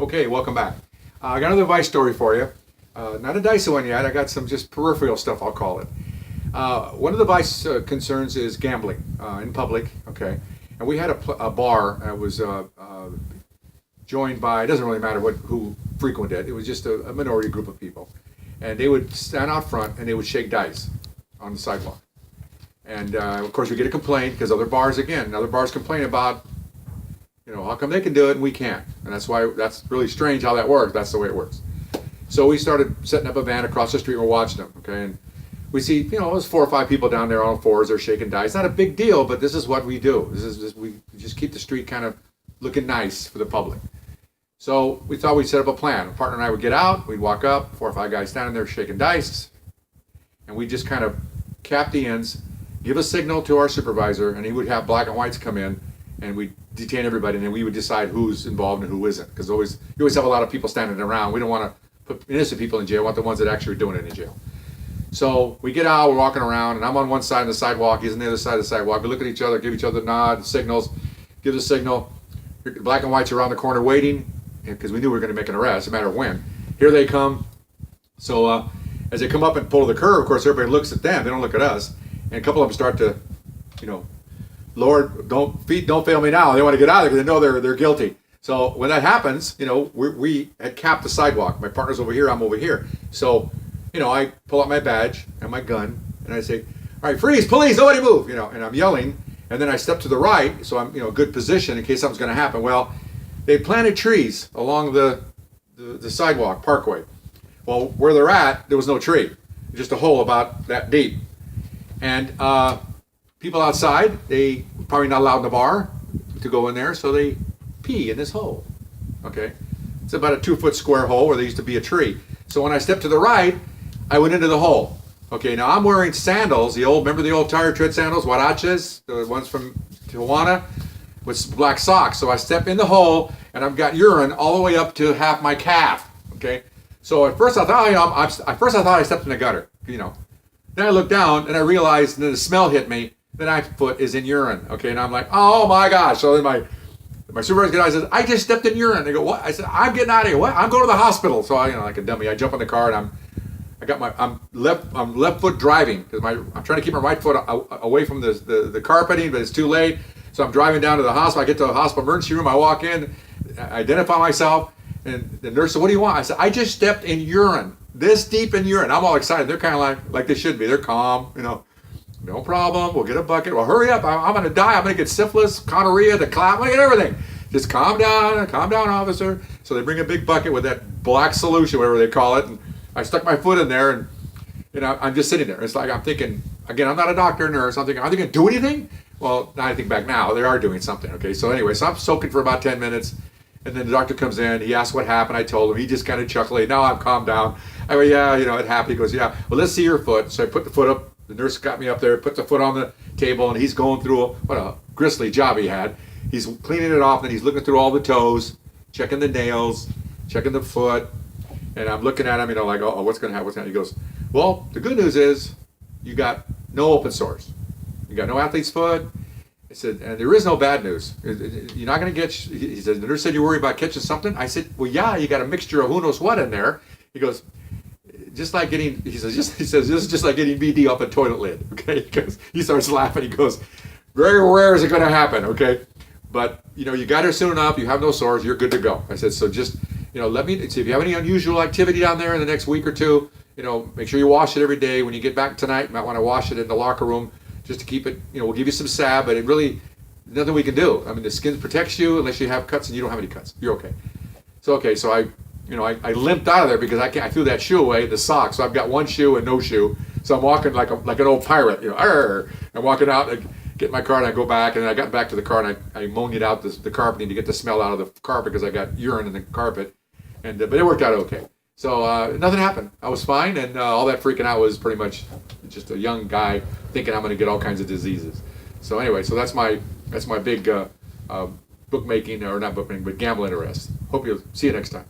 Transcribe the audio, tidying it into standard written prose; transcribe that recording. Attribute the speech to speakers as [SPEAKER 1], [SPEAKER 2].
[SPEAKER 1] Okay, welcome back. I got another Vice story for you. Not a dicey one yet. I got some just peripheral stuff, I'll call it. One of the Vice concerns is gambling in public. Okay, and we had a bar that was joined by. It doesn't really matter who frequented it. It was just a minority group of people, and they would stand out front and they would shake dice on the sidewalk. And of course, we get a complaint because other bars complain about, how come they can do it and we can't? And that's really strange how that works. That's the way it works. So we started setting up a van across the street. We're watching them, okay? And we see, there's 4 or 5 people down there on all fours. They're shaking dice. Not a big deal, but this is what we do. We just keep the street kind of looking nice for the public. So we thought we'd set up a plan. A partner and I would get out. We'd walk up, 4 or 5 guys standing there shaking dice, and we just kind of cap the ends, give a signal to our supervisor, and he would have black and whites come in, and we'd detain everybody, and then we would decide who's involved and who isn't. Because you always have a lot of people standing around. We don't want to put innocent people in jail. We want the ones that actually are doing it in jail. So we get out, we're walking around, and I'm on one side of the sidewalk, he's on the other side of the sidewalk. We look at each other, give each other nods, signals, give the signal. Black and whites are around the corner waiting, because we knew we were going to make an arrest, no matter when. Here they come. So as they come up and pull the curb, of course, everybody looks at them. They don't look at us. And a couple of them start to, Lord, don't fail me now. They want to get out of there because they know they're guilty. So when that happens, we had capped the sidewalk. My partner's over here, I'm over here. So, I pull out my badge and my gun, and I say, all right, freeze, police, nobody move, and I'm yelling. And then I step to the right, so I'm, good position in case something's going to happen. Well, they planted trees along the sidewalk, parkway. Well, where they're at, there was no tree, just a hole about that deep. And people outside, they probably not allowed in the bar to go in there, so they pee in this hole. Okay, it's about a 2-foot square hole where there used to be a tree. So when I stepped to the right, I went into the hole. Okay, now I'm wearing sandals, remember the old tire tread sandals, huaraches, the ones from Tijuana, with black socks. So I step in the hole, and I've got urine all the way up to half my calf. Okay, so at first I thought, I stepped in the gutter. Then I looked down and I realized that the smell hit me. Then my foot is in urine. Okay, and I'm like, oh my gosh. So then my supervisor gets out and says, I just stepped in urine. They go, what? I said, I'm getting out of here. What? I'm going to the hospital. So I, like a dummy, I jump in the car and I'm left foot driving because I'm trying to keep my right foot away from the carpeting, but it's too late. So I'm driving down to the hospital. I get to the hospital emergency room. I walk in, I identify myself, and the nurse said, what do you want? I said, I just stepped in urine. This deep in urine. I'm all excited. They're kind of like they should be. They're calm, no problem. We'll get a bucket. Well, hurry up. I'm going to die. I'm going to get syphilis, gonorrhea, the clap. I'm going to get everything. Just calm down, officer. So they bring a big bucket with that black solution, whatever they call it. And I stuck my foot in there, and I'm just sitting there. It's like I'm thinking, again, I'm not a doctor or nurse. I'm thinking, are they going to do anything? Well, now I think back now, they are doing something. Okay, so anyway, so I'm soaking for about 10 minutes. And then the doctor comes in. He asks what happened. I told him. He just kind of chuckled. Now I'm calmed down. I go, yeah, it happened. He goes, yeah. Well, let's see your foot. So I put the foot up. The nurse got me up there, put the foot on the table, and he's going through what a grisly job he had. He's cleaning it off, and he's looking through all the toes, checking the nails, checking the foot. And I'm looking at him, like, oh, what's going to happen? He goes, well, the good news is you got no open sores. You got no athlete's foot. I said, and there is no bad news. You're not going to get, he said, the nurse said you worry about catching something. I said, well, yeah, you got a mixture of who knows what in there. He goes, just like getting, he says, this is just like getting BD off a toilet lid. Okay, he starts laughing. He goes, very rare is it going to happen. Okay, but you got her soon enough. You have no sores. You're good to go. I said, so just let me see if you have any unusual activity down there in the next week or two. Make sure you wash it every day. When you get back tonight, you might want to wash it in the locker room just to keep it. We'll give you some salve, but it really nothing we can do. I mean, the skin protects you unless you have cuts, and you don't have any cuts. You're okay. So I limped out of there because I threw that shoe away, the sock. So I've got one shoe and no shoe. So I'm walking like an old pirate, I'm walking out and get in my car and I go back, and then I got back to the car and I ammoniated out the carpeting to get the smell out of the carpet because I got urine in the carpet, but it worked out okay. So nothing happened. I was fine, and all that freaking out was pretty much just a young guy thinking I'm going to get all kinds of diseases. So anyway, so that's my big bookmaking, or not bookmaking, but gambling arrest. Hope you'll see you next time.